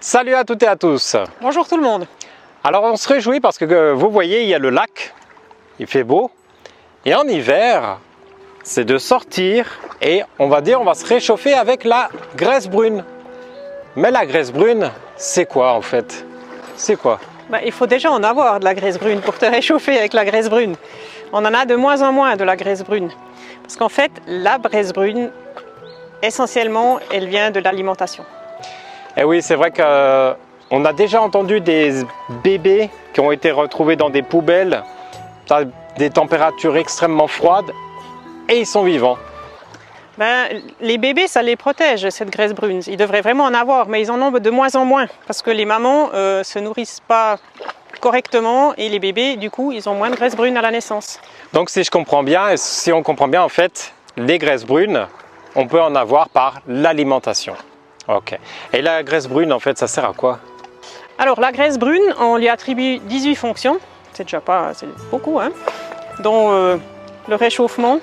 Salut à toutes et à tous. Bonjour tout le monde. Alors on se réjouit parce que vous voyez, il y a le lac, il fait beau. Et en hiver, c'est de sortir et on va se réchauffer avec la graisse brune. Mais la graisse brune, c'est quoi en fait? C'est quoi? Il faut déjà en avoir de la graisse brune pour te réchauffer avec la graisse brune. On en a de moins en moins de la graisse brune. Parce qu'en fait, la graisse brune, essentiellement, elle vient de l'alimentation. Et oui, c'est vrai qu'on a déjà entendu des bébés qui ont été retrouvés dans des poubelles, à des températures extrêmement froides, et ils sont vivants. Les bébés, ça les protège, cette graisse brune. Ils devraient vraiment en avoir, mais ils en ont de moins en moins. Parce que les mamans ne se nourrissent pas correctement, et les bébés, du coup, ils ont moins de graisse brune à la naissance. Donc si je comprends bien, et si on comprend bien, en fait, les graisses brunes, on peut en avoir par l'alimentation. Ok. Et la graisse brune, en fait, ça sert à quoi? Alors, la graisse brune, on lui attribue 18 fonctions. C'est déjà pas, c'est beaucoup, hein, dont le réchauffement,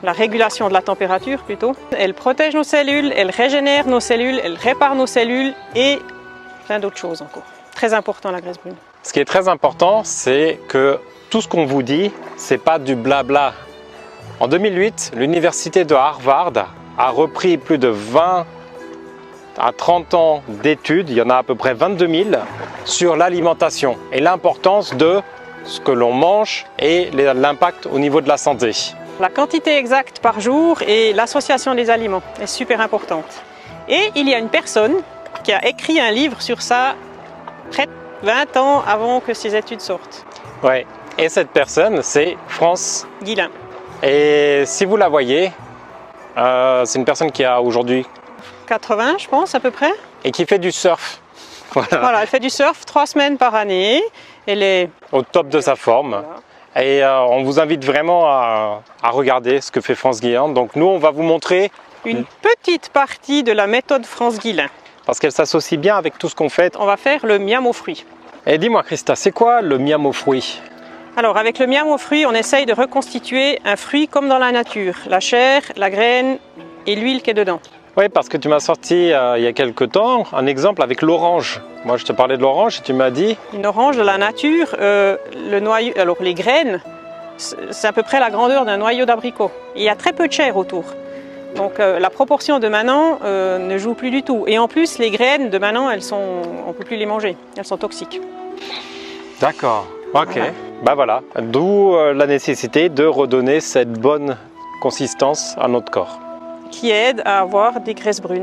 la régulation de la température plutôt. Elle protège nos cellules, elle régénère nos cellules, elle répare nos cellules et plein d'autres choses encore. Très important, la graisse brune. Ce qui est très important, c'est que tout ce qu'on vous dit, c'est pas du blabla. En 2008, l'université de Harvard a repris plus de 20 à 30 ans d'études, il y en a à peu près 22 000, sur l'alimentation et l'importance de ce que l'on mange et l'impact au niveau de la santé. La quantité exacte par jour et l'association des aliments est super importante. Et il y a une personne qui a écrit un livre sur ça près de 20 ans avant que ces études sortent. Ouais. Et cette personne, c'est France Guillain. Et si vous la voyez, c'est une personne qui a aujourd'hui 80, je pense, à peu près. Et qui fait du surf. Voilà, elle fait du surf 3 semaines par année. Elle est au top de sa forme. Voilà. Et on vous invite vraiment à regarder ce que fait France Guillain. Donc nous, on va vous montrer une petite partie de la méthode France Guillain. Parce qu'elle s'associe bien avec tout ce qu'on fait. On va faire le miam aux fruits. Et dis-moi, Christa, c'est quoi le miam aux fruits? Alors, avec le miam aux fruits, on essaye de reconstituer un fruit comme dans la nature. La chair, la graine et l'huile qui est dedans. Oui, parce que tu m'as sorti il y a quelques temps un exemple avec l'orange. Moi, je te parlais de l'orange et tu m'as dit... Une orange de la nature, le noyau, alors les graines, c'est à peu près la grandeur d'un noyau d'abricot. Il y a très peu de chair autour. Donc la proportion de maintenant ne joue plus du tout. Et en plus, les graines de maintenant, on ne peut plus les manger. Elles sont toxiques. D'accord. Ok. Voilà. D'où la nécessité de redonner cette bonne consistance à notre corps. Qui aide à avoir des graisses brunes.